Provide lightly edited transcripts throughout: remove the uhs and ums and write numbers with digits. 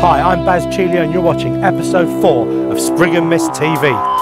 Hi, I'm Baz Cheeley and you're watching episode 4 of Spriggan Mist TV.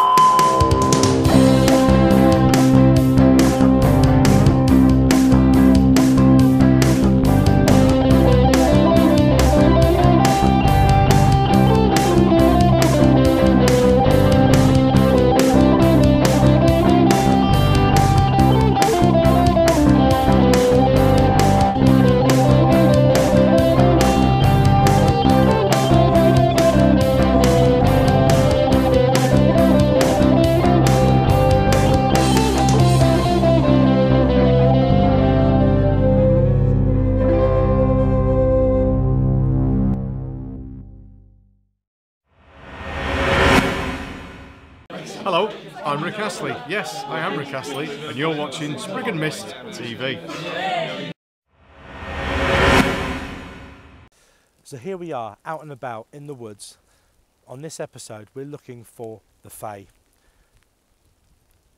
Hello, I'm Rick Astley. Yes, I am Rick Astley, and you're watching Spriggan Mist TV. So here we are, out and about in the woods. On this episode, we're looking for the Fae.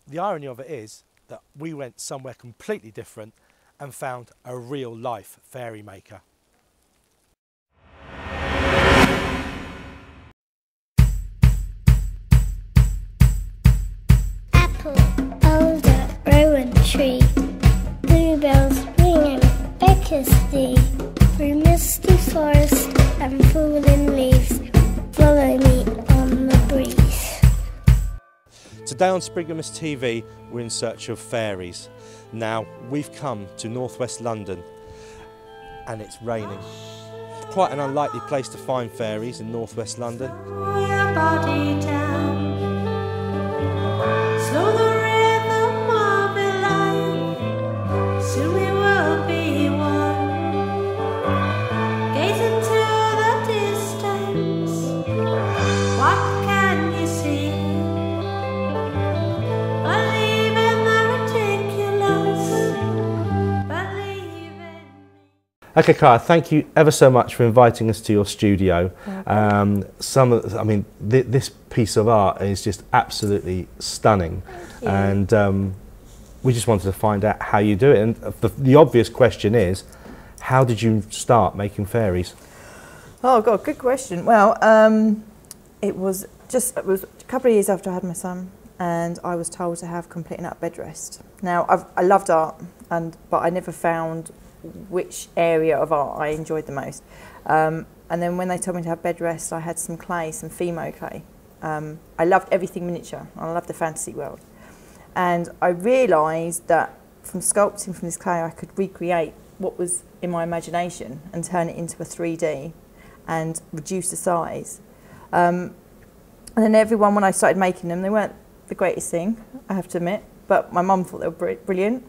The irony of it is that we went somewhere completely different and found a real life fairy maker. Boulder, rowan tree, bluebells ringing, beckersty, through misty forest and falling leaves, follow me on the breeze. Today on Spriggan Mist TV, we're in search of fairies. Now, we've come to northwest London and it's raining. Quite an unlikely place to find fairies in northwest London. Roll your body down. Slow the rhythm of your life. Soon we will be one. Gaze into the distance. What can you see? Believe in the ridiculous. Believe in me. Okay, Cara, thank you ever so much for inviting us to your studio. This piece of art is just absolutely stunning, and we just wanted to find out how you do it. And the obvious question is, how did you start making fairies? Oh God, good question. Well, it was a couple of years after I had my son, and I was told to have complete and utter bed rest. Now, I loved art, but I never found which area of art I enjoyed the most. And then when they told me to have bed rest, I had some clay, some Fimo clay. I loved everything miniature. I loved the fantasy world. And I realised that from sculpting from this clay, I could recreate what was in my imagination and turn it into a 3D and reduce the size. And then everyone, when I started making them, they weren't the greatest thing, I have to admit, but my mum thought they were brilliant.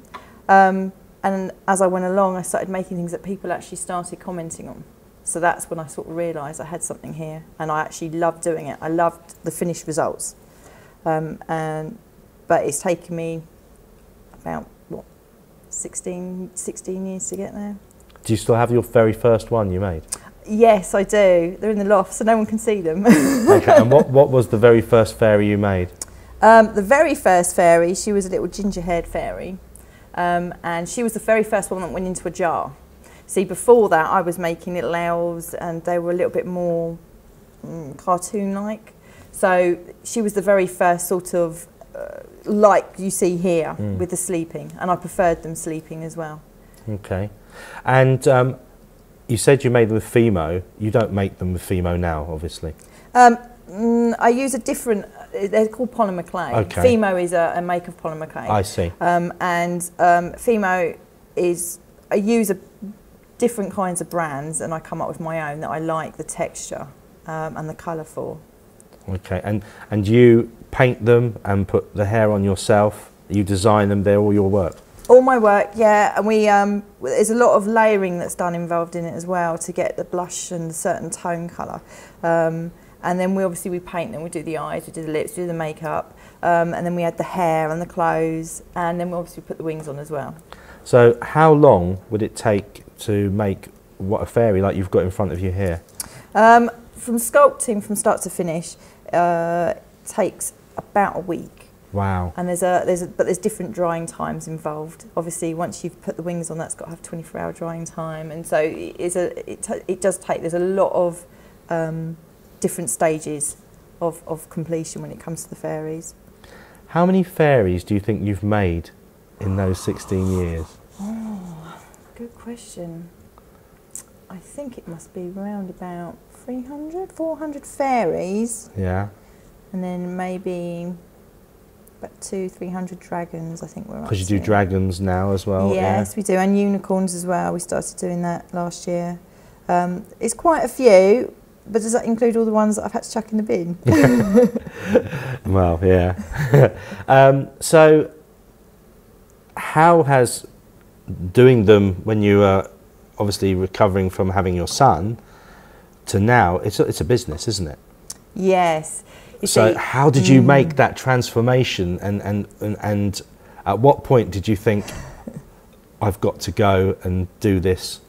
And as I went along, I started making things that people actually started commenting on. So that's when I sort of realised I had something here, and I actually loved doing it. I loved the finished results. But it's taken me about, 16 years to get there. Do you still have your very first one you made? Yes, I do. They're in the loft, so no one can see them. Okay, and what was the very first fairy you made? The very first fairy, she was a little ginger-haired fairy. And she was the very first one that went into a jar. See, before that, I was making little elves, and they were a little bit more cartoon-like. So she was the very first sort of, like you see here, with the sleeping, and I preferred them sleeping as well. Okay. And you said you made them with Fimo. You don't make them with Fimo now, obviously. I use a different, they're called polymer clay. Okay. Fimo is a make of polymer clay. I see. Fimo is, I use different kinds of brands, and I come up with my own that I like the texture and the colour for. Okay, and you paint them and put the hair on yourself, you design them, they're all your work? All my work, yeah, and we there's a lot of layering that's involved in it as well to get the blush and a certain tone colour. And then we paint them, we do the eyes, we do the lips, we do the makeup, and then we add the hair and the clothes, and then we obviously put the wings on as well. So how long would it take to make a fairy like you've got in front of you here? From sculpting from start to finish takes about a week. Wow. And there's different drying times involved. Obviously, once you've put the wings on, that's got to have 24-hour drying time, and so it does take. There's a lot of different stages of completion when it comes to the fairies. How many fairies do you think you've made in those 16 years? Oh, good question. I think it must be around about 300, 400 fairies. Yeah. And then maybe about 200-300 dragons, I think we're up to. Because you do dragons now as well. Yes, we do, and unicorns as well. We started doing that last year. It's quite a few, but does that include all the ones that I've had to chuck in the bin? Well, yeah. So, how has doing them when you are obviously recovering from having your son to now, it's a business, isn't it? Yes. So how did you make that transformation, and at what point did you think, I've got to go and do this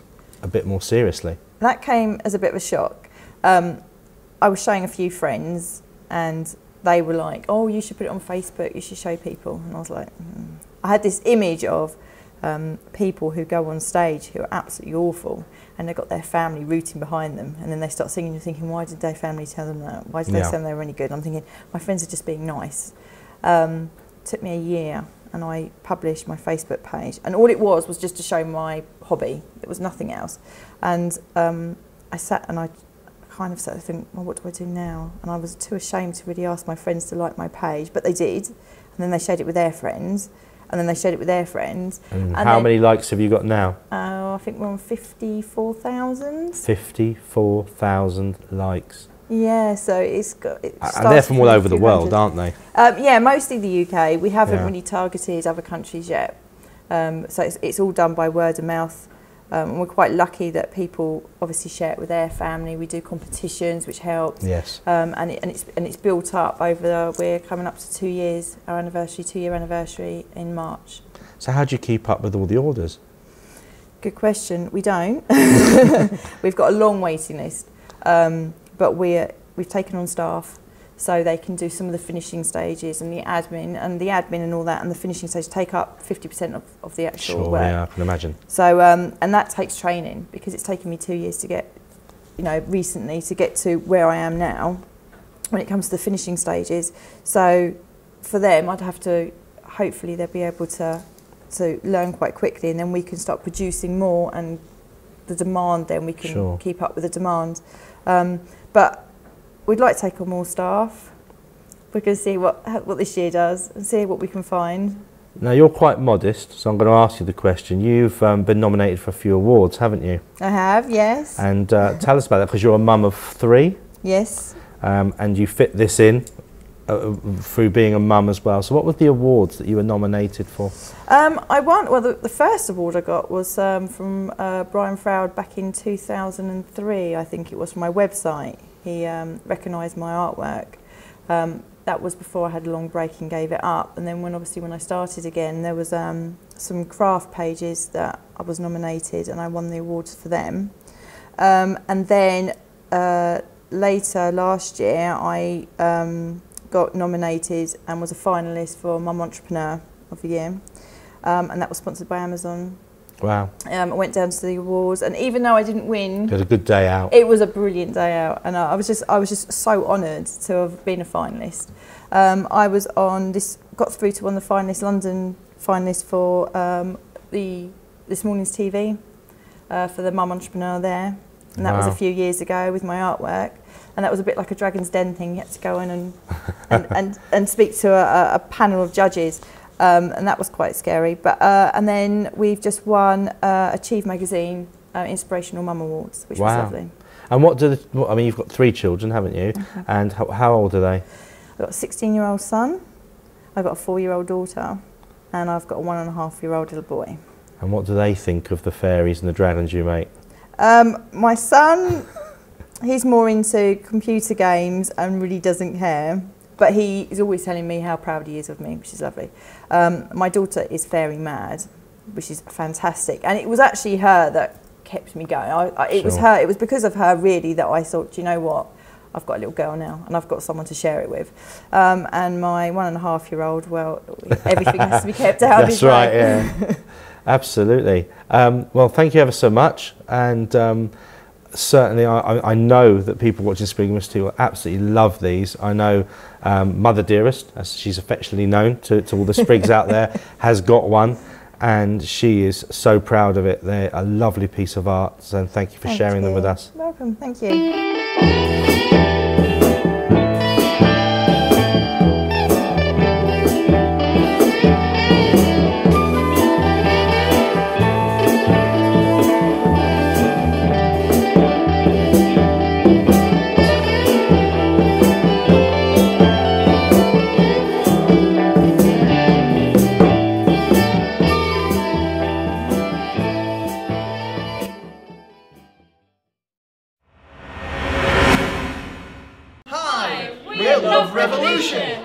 a bit more seriously? That came as a bit of a shock. I was showing a few friends and they were like, oh, you should put it on Facebook, you should show people. And I was like, I had this image of people who go on stage who are absolutely awful, and they've got their family rooting behind them, and then they start singing and you're thinking, why did their family tell them that? Why did they tell them they were any good? And I'm thinking, my friends are just being nice. Took me a year, and I published my Facebook page, and all it was just to show my hobby. It was nothing else. And I sat and I kind of sat there thinking, well, what do I do now? And I was too ashamed to really ask my friends to like my page, but they did, and then they shared it with their friends. And then they shared it with their friends. And how many likes have you got now? I think we're on 54,000. 54,000 likes. Yeah, so it's got... And they're from all over the world, aren't they? Yeah, mostly the UK. We haven't Yeah. really targeted other countries yet. So it's all done by word of mouth. And we're quite lucky that people obviously share it with their family. We do competitions, which helps. Yes. And it's built up over. We're coming up to 2 years, our anniversary, 2-year anniversary in March. So how do you keep up with all the orders? Good question. We don't. We've got a long waiting list, but we've taken on staff so they can do some of the finishing stages and the admin and all that, and the finishing stage take up 50% of the actual work. Yeah, I can imagine. So and that takes training, because it's taken me 2 years to get, recently to get to where I am now when it comes to the finishing stages. So for them, I'd have to, hopefully they'll be able to learn quite quickly, and then we can start producing more, and the demand, then we can keep up with the demand. But we'd like to take on more staff. We're going to see what this year does and see what we can find. Now, you're quite modest, so I'm going to ask you the question. You've been nominated for a few awards, haven't you? I have, yes. And tell us about that, because you're a mum of 3. Yes. And you fit this in through being a mum as well. So what were the awards that you were nominated for? I won, well, the first award I got was from Brian Froud back in 2003, I think it was, from my website. He recognised my artwork. That was before I had a long break and gave it up. And then when I started again, there was some craft pages that I was nominated, and I won the awards for them. And then later last year, I got nominated and was a finalist for Mum Entrepreneur of the Year. And that was sponsored by Amazon. Wow. I went down to the awards, and even though I didn't win, you had a good day out. It was a brilliant day out, and I was just so honoured to have been a finalist. I was on this, got through to one of the finalists, London finalist for This Morning's TV for the Mum Entrepreneur there, and that was a few years ago with my artwork. And that was a bit like a Dragon's Den thing. You had to go in and speak to a panel of judges. And that was quite scary. But and then we've just won Achieve Magazine Inspirational Mum Awards, which was lovely. And I mean, you've got 3 children, haven't you? And how old are they? I've got a 16-year-old son, I've got a 4-year-old daughter, and I've got a 1.5-year-old little boy. And what do they think of the fairies and the dragons you make? My son, he's more into computer games and really doesn't care. But he is always telling me how proud he is of me, which is lovely. My daughter is fairy mad, which is fantastic. And it was actually her that kept me going. It was because of her, really, that I thought, do you know what? I've got a little girl now, and I've got someone to share it with. And my 1.5-year-old, well, everything has to be kept out. That's right, yeah. Absolutely. Well, thank you ever so much. And certainly I know that people watching Spriggan Mist T.V will absolutely love these. I know Mother Dearest, as she's affectionately known to all the Sprigs out there, has got one, and she is so proud of it. They're a lovely piece of art, so thank you for sharing them with us. Welcome, thank you.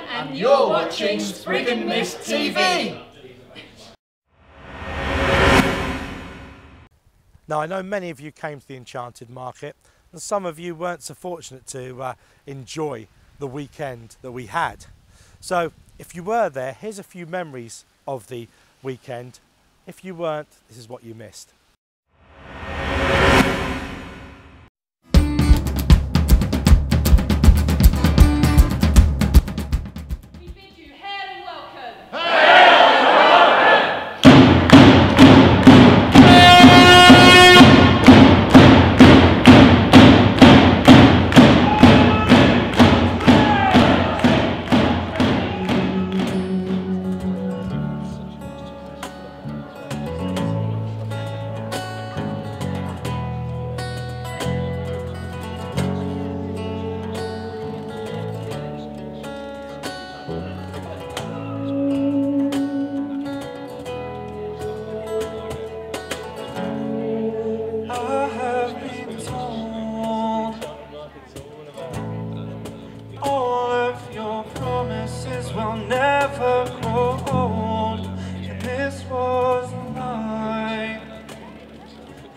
And you're watching Spriggan Mist TV. Now, I know many of you came to the Enchanted Market, and some of you weren't so fortunate to enjoy the weekend that we had. So if you were there, here's a few memories of the weekend. If you weren't, this is what you missed. Will never grow old, and this was mine.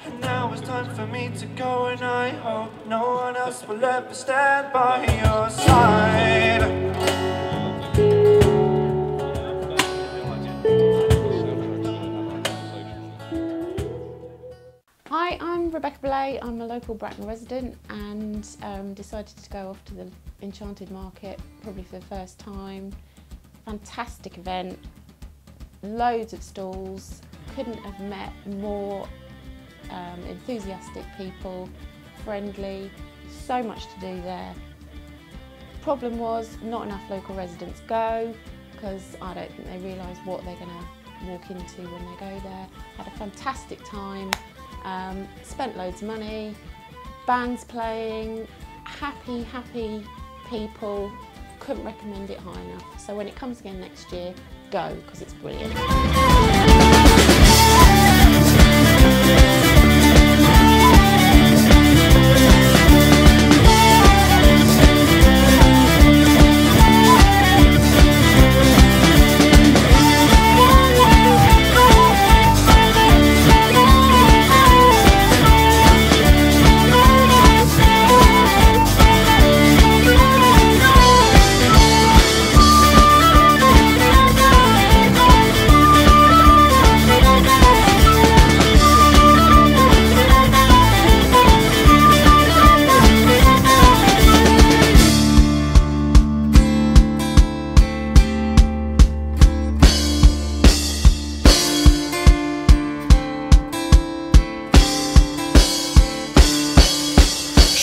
And now it's time for me to go, and I hope no one else will ever stand by your side. Hi, I'm Rebecca Blay. I'm a local Bracknell resident and decided to go off to the Enchanted Market probably for the first time. Fantastic event, loads of stalls, couldn't have met more enthusiastic people, friendly, so much to do there. Problem was not enough local residents go because I don't think they realise what they're going to walk into when they go there. Had a fantastic time, spent loads of money, bands playing, happy people. Couldn't recommend it high enough. So when it comes again next year, go, because it's brilliant.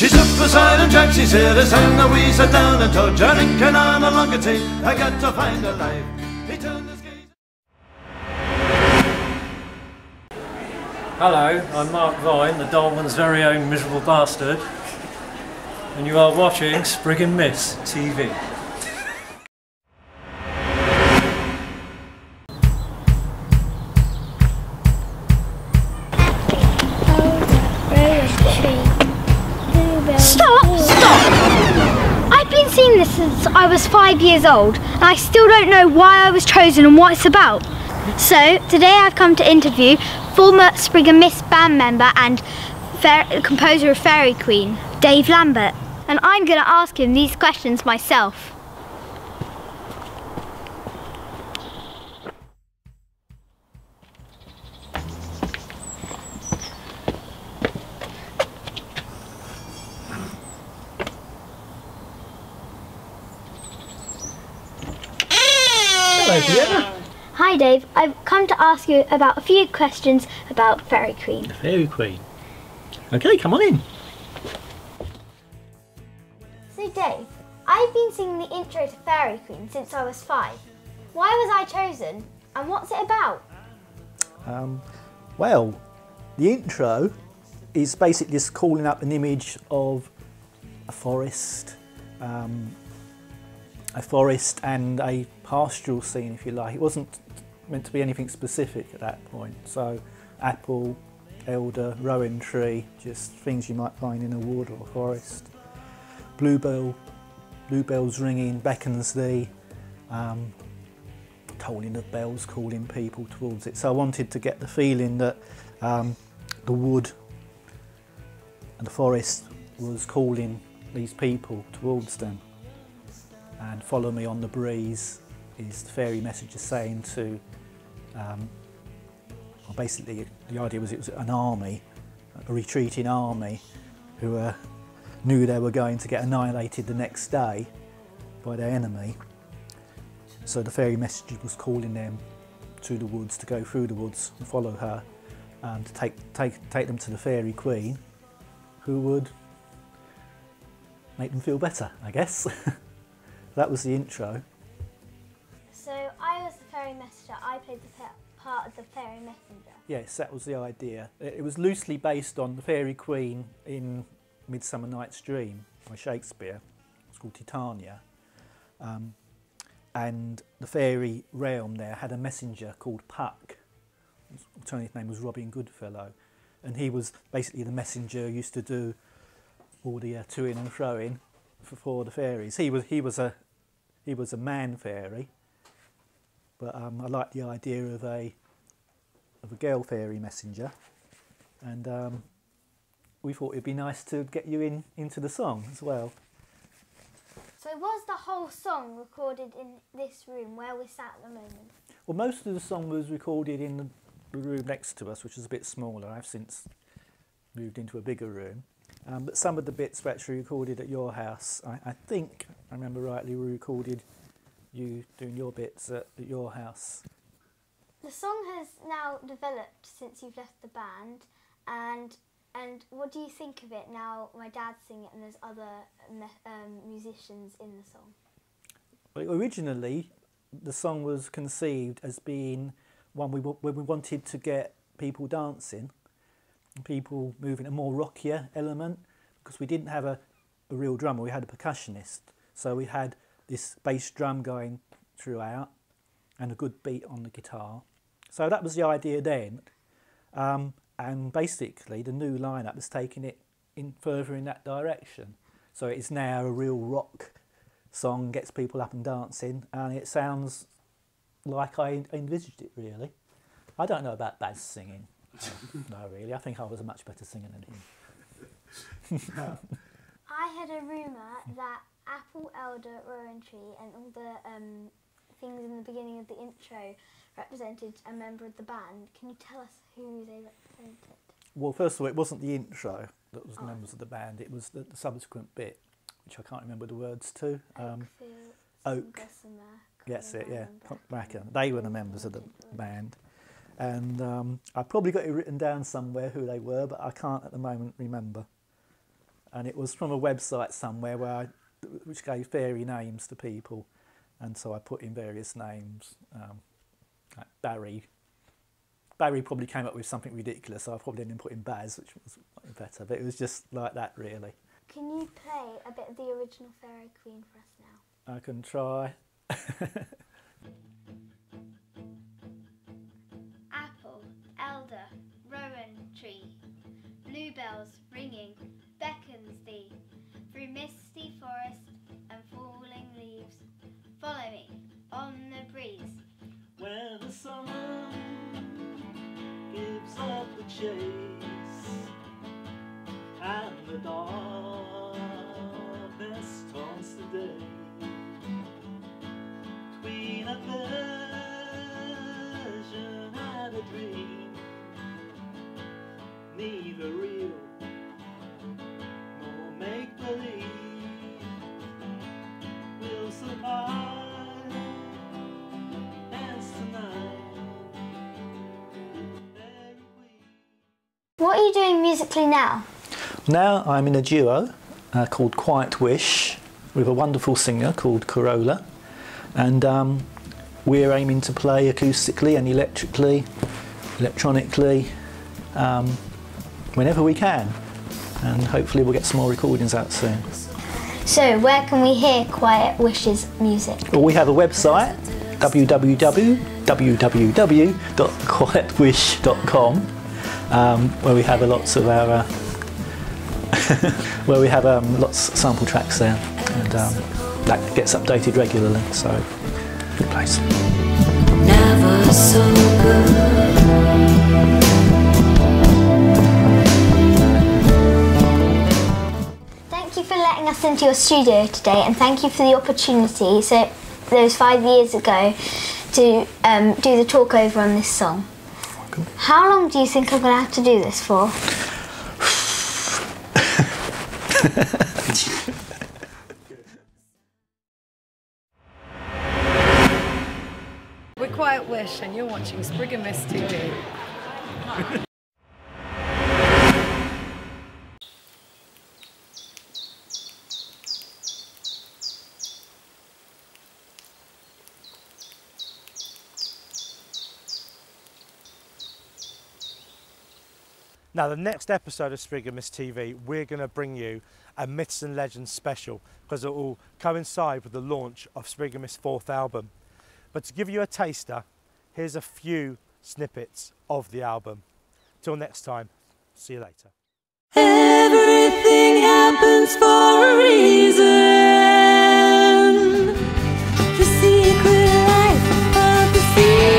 She's up beside him, Jack, she's here to sing. Now we sat down and told Jack and on along and tea. I got to find a life. He turned his gaze. Hello, I'm Mark Vine, the Dolman's very own miserable bastard, and you are watching Spriggan Mist TV. Seen this since I was 5 years old, and I still don't know why I was chosen and what it's about. So today I've come to interview former Spriggan Mist band member and composer of Faery Queen, Dave Lambert, and I'm going to ask him these questions myself. together. Hi Dave, I've come to ask you about a few questions about Faery Queen. The Faery Queen. Okay, come on in. So Dave, I've been singing the intro to Faery Queen since I was 5. Why was I chosen and what's it about? Well, the intro is basically just calling up an image of a forest and a pastoral scene, if you like. It wasn't meant to be anything specific at that point. So apple, elder, rowan tree, just things you might find in a wood or a forest. Bluebells ringing beckons thee, tolling of bells calling people towards it. So I wanted to get the feeling that the wood and the forest was calling these people towards them. And follow me on the breeze is the fairy messenger saying to, well, basically the idea was it was an army, a retreating army who knew they were going to get annihilated the next day by their enemy. So the fairy messenger was calling them to the woods, to go through the woods and follow her, to take them to the Fairy Queen, who would make them feel better, I guess. That was the intro. So I was the fairy messenger, I played the part of the fairy messenger. Yes, that was the idea. It was loosely based on the Fairy Queen in Midsummer Night's Dream by Shakespeare. It's called Titania. And the fairy realm there had a messenger called Puck. His alternative name was Robin Goodfellow. And he was basically the messenger who used to do all the to-in and fro-in for the fairies. He was a man fairy, but I liked the idea of a girl fairy messenger, and we thought it'd be nice to get you into the song as well. So was the whole song recorded in this room where we sat at the moment? Well, most of the song was recorded in the room next to us, which is a bit smaller. I've since moved into a bigger room. But some of the bits were actually recorded at your house. I think, I remember rightly, we recorded you doing your bits at your house. The song has now developed since you've left the band, and what do you think of it now my dad's singing it and there's other musicians in the song? Well, originally, the song was conceived as being one where we wanted to get people dancing, people moving, a more rockier element, because we didn't have a real drummer, we had a percussionist. So we had this bass drum going throughout and a good beat on the guitar. So that was the idea then. And basically the new lineup has taken it further in that direction. So it is now a real rock song, gets people up and dancing, and it sounds like I envisaged it, really. I don't know about Baz singing. No, really. I think I was a much better singer than him. I had a rumour that apple, elder, rowan tree and all the things in the beginning of the intro represented a member of the band. Can you tell us who they represented? Well, first of all, it wasn't the intro that was the members of the band. It was the subsequent bit, which I can't remember the words to. Oak. Yes, it, yeah. Bracken. They were the members of the band. And I probably got it written down somewhere who they were, but I can't at the moment remember. And it was from a website somewhere which gave fairy names to people, and so I put in various names. Like Barry probably came up with something ridiculous, so I probably didn't put in Baz, which was better. But it was just like that, really. Can you play a bit of the original Fairy Queen for us now? I can try. Apple, elder, rowan tree, bluebells ringing, beckons thee, through misty forest and falling leaves. Follow me on the breeze. When the summer gives up the chase and the darkness taunts the day, between a vision and a dream, neither real nor make-believe, will survive What are you doing musically now? Now I'm in a duo called Quiet Wish with a wonderful singer called Corolla, and we're aiming to play acoustically and electronically whenever we can, and hopefully we'll get some more recordings out soon. So where can we hear Quiet Wish's music? Well, we have a website, www.quietwish.com, where we have lots of our where we have lots of sample tracks there, and that gets updated regularly, so good place. Never so good. Thank you for letting us into your studio today, and thank you for the opportunity, so those 5 years ago, to do the talk over on this song. Welcome. How long do you think I'm going to have to do this for? We're Quiet Wish and you're watching Spriggan Mist TV. Now, the next episode of Spriggan Mist TV, we're going to bring you a Myths and Legends special, because it will coincide with the launch of Spriggan Mist's 4th album. But to give you a taster, here's a few snippets of the album. Till next time, see you later. Everything happens for a reason. The secret life of the sea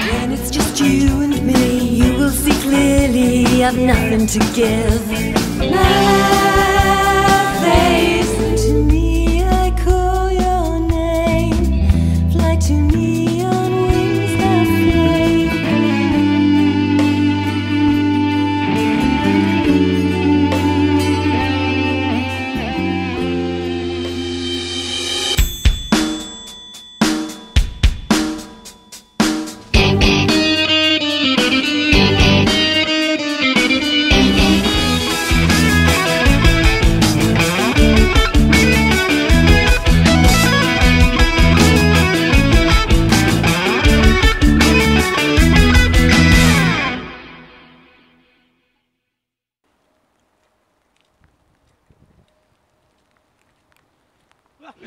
When it's just you and me, you will see clearly I've nothing to give. Listen to me, I call your name. Fly to me on wings that flame.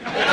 Ha